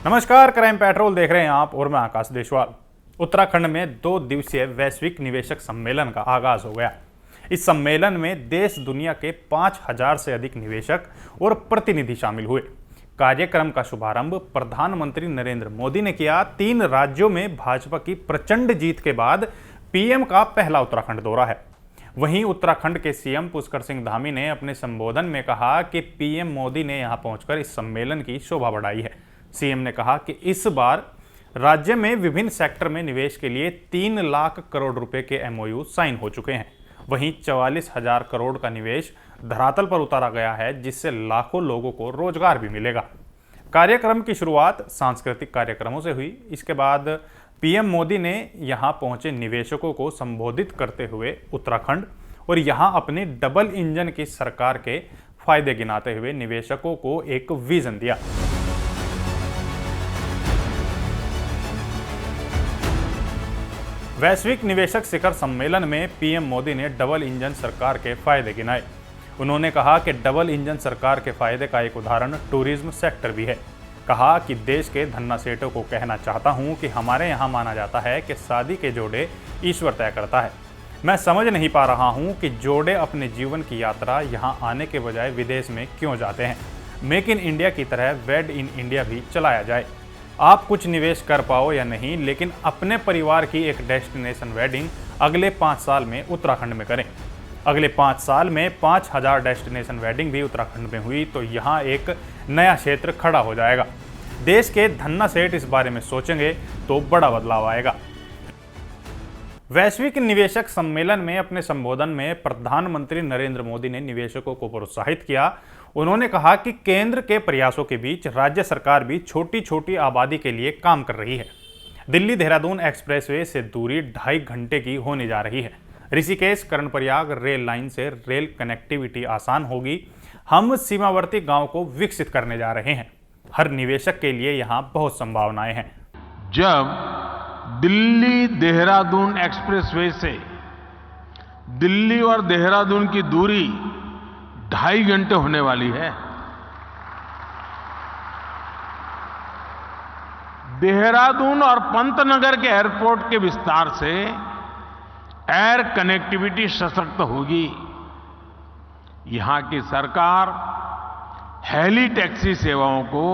नमस्कार, crime petrol देख रहे हैं आप और मैं आकाश देशवाल। उत्तराखंड में 2 दिवसीय वैश्विक निवेशक सम्मेलन का आगाज हो गया। इस सम्मेलन में देश दुनिया के 5000 से अधिक निवेशक और प्रतिनिधि शामिल हुए। कार्यक्रम का शुभारंभ प्रधानमंत्री नरेंद्र मोदी ने किया। 3 राज्यों में भाजपा की प्रचंड जीत के बाद पीएम का पहला उत्तराखंड दौरा है। वहीं उत्तराखंड के सीएम पुष्कर सिंह धामी ने अपने संबोधन में कहा कि पीएम मोदी ने यहां पहुंचकर इस सम्मेलन की शोभा बढ़ाई है। सीएम ने कहा कि इस बार राज्य में विभिन्न सेक्टर में निवेश के लिए 3 लाख करोड़ रुपए के एमओयू साइन हो चुके हैं। वहीं 44,000 करोड़ का निवेश धरातल पर उतारा गया है, जिससे लाखों लोगों को रोजगार भी मिलेगा। कार्यक्रम की शुरुआत सांस्कृतिक कार्यक्रमों से हुई। इसके बाद पीएम मोदी ने यहां पहुंचे निवेशकों को संबोधित करते हुए उत्तराखंड और यहां अपनी डबल इंजन की सरकार के फायदे गिनाते हुए निवेशकों को एक विजन दिया। वैश्विक निवेशक शिखर सम्मेलन में पीएम मोदी ने डबल इंजन सरकार के फायदे गिनाए। उन्होंने कहा कि डबल इंजन सरकार के फायदे का एक उदाहरण टूरिज्म सेक्टर भी है। कहा कि देश के धन्ना सेठों को कहना चाहता हूं कि हमारे यहां माना जाता है कि शादी के जोड़े ईश्वर तय करता है। मैं समझ नहीं पा रहा हूं कि जोड़े अपने जीवन की यात्रा यहां आने के बजाय विदेश में क्यों जाते हैं। मेक इन इंडिया की तरह वेड इन इंडिया भी चलाया जाए। आप कुछ निवेश कर पाओ या नहीं, लेकिन अपने परिवार की एक डेस्टिनेशन वेडिंग अगले 5 साल में उत्तराखंड में करें। अगले 5 साल में 5000 डेस्टिनेशन वेडिंग भी उत्तराखंड में हुई तो यहाँ एक नया क्षेत्र खड़ा हो जाएगा। देश के धन्ना सेठ इस बारे में सोचेंगे तो बड़ा बदलाव आएगा। वैश्विक निवेशक सम्मेलन में अपने संबोधन में प्रधानमंत्री नरेंद्र मोदी ने निवेशकों को प्रोत्साहित किया। उन्होंने कहा कि केंद्र के प्रयासों के बीच राज्य सरकार भी छोटी छोटी आबादी के लिए काम कर रही है। दिल्ली देहरादून एक्सप्रेसवे से दूरी 2.5 घंटे की होने जा रही है। ऋषिकेश कर्णप्रयाग रेल लाइन से रेल कनेक्टिविटी आसान होगी। हम सीमावर्ती गांव को विकसित करने जा रहे हैं। हर निवेशक के लिए यहां बहुत संभावनाएं हैं। जब दिल्ली देहरादून एक्सप्रेसवे से दिल्ली और देहरादून की दूरी 2.5 घंटे होने वाली है, देहरादून और पंतनगर के एयरपोर्ट के विस्तार से एयर कनेक्टिविटी सशक्त होगी। यहां की सरकार हेली टैक्सी सेवाओं को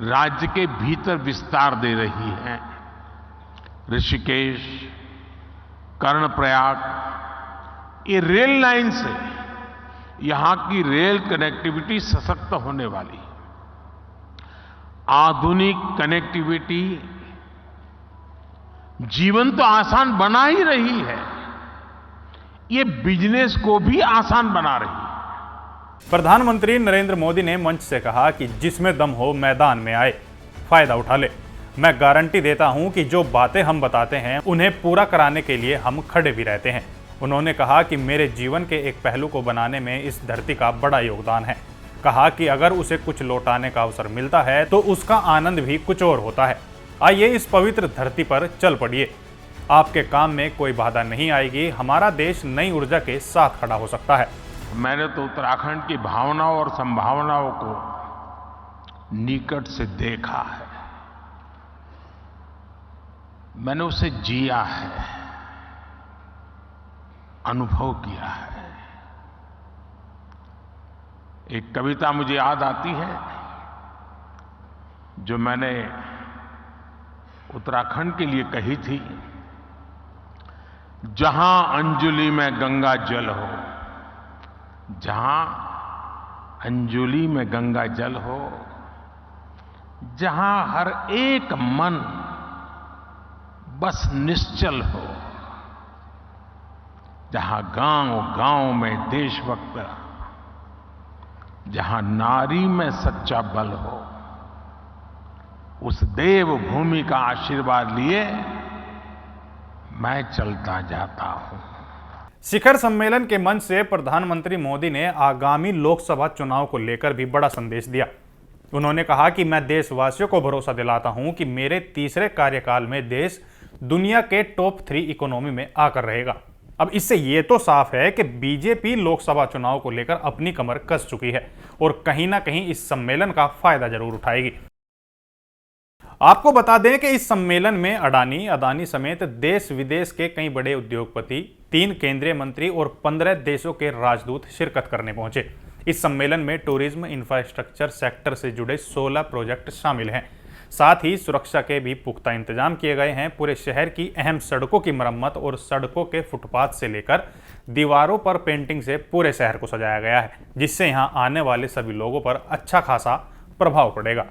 राज्य के भीतर विस्तार दे रही है। ऋषिकेश, कर्णप्रयाग, ये रेल लाइन से यहां की रेल कनेक्टिविटी सशक्त होने वाली। आधुनिक कनेक्टिविटी जीवन तो आसान बना ही रही है, ये बिजनेस को भी आसान बना रही है। प्रधानमंत्री नरेंद्र मोदी ने मंच से कहा कि जिसमें दम हो मैदान में आए, फायदा उठा ले। मैं गारंटी देता हूं कि जो बातें हम बताते हैं उन्हें पूरा कराने के लिए हम खड़े भी रहते हैं। उन्होंने कहा कि मेरे जीवन के एक पहलू को बनाने में इस धरती का बड़ा योगदान है। कहा कि अगर उसे कुछ लौटाने का अवसर मिलता है तो उसका आनंद भी कुछ और होता है। आइए इस पवित्र धरती पर चल पड़िए। आपके काम में कोई बाधा नहीं आएगी। हमारा देश नई ऊर्जा के साथ खड़ा हो सकता है। मैंने तो उत्तराखंड की भावनाओं और संभावनाओं को निकट से देखा है, मैंने उसे जिया है, अनुभव किया है। एक कविता मुझे याद आती है जो मैंने उत्तराखंड के लिए कही थी। जहां अंजुलि में गंगा जल हो, जहां अंजुलि में गंगा जल हो, जहां हर एक मन बस निश्चल हो, जहां गांव-गांव में देशभक्त, जहां नारी में सच्चा बल हो, उस देव भूमि का आशीर्वाद लिए मैं चलता जाता हूं। शिखर सम्मेलन के मंच से प्रधानमंत्री मोदी ने आगामी लोकसभा चुनाव को लेकर भी बड़ा संदेश दिया। उन्होंने कहा कि मैं देशवासियों को भरोसा दिलाता हूं कि मेरे तीसरे कार्यकाल में देश दुनिया के टॉप 3 इकोनॉमी में आकर रहेगा। अब इससे ये तो साफ है कि बीजेपी लोकसभा चुनाव को लेकर अपनी कमर कस चुकी है और कहीं ना कहीं इस सम्मेलन का फायदा जरूर उठाएगी। आपको बता दें कि इस सम्मेलन में अडानी समेत देश विदेश के कई बड़े उद्योगपति, 3 केंद्रीय मंत्री और 15 देशों के राजदूत शिरकत करने पहुंचे। इस सम्मेलन में टूरिज्म इंफ्रास्ट्रक्चर सेक्टर से जुड़े 16 प्रोजेक्ट शामिल हैं। साथ ही सुरक्षा के भी पुख्ता इंतजाम किए गए हैं। पूरे शहर की अहम सड़कों की मरम्मत और सड़कों के फुटपाथ से लेकर दीवारों पर पेंटिंग से पूरे शहर को सजाया गया है, जिससे यहां आने वाले सभी लोगों पर अच्छा खासा प्रभाव पड़ेगा।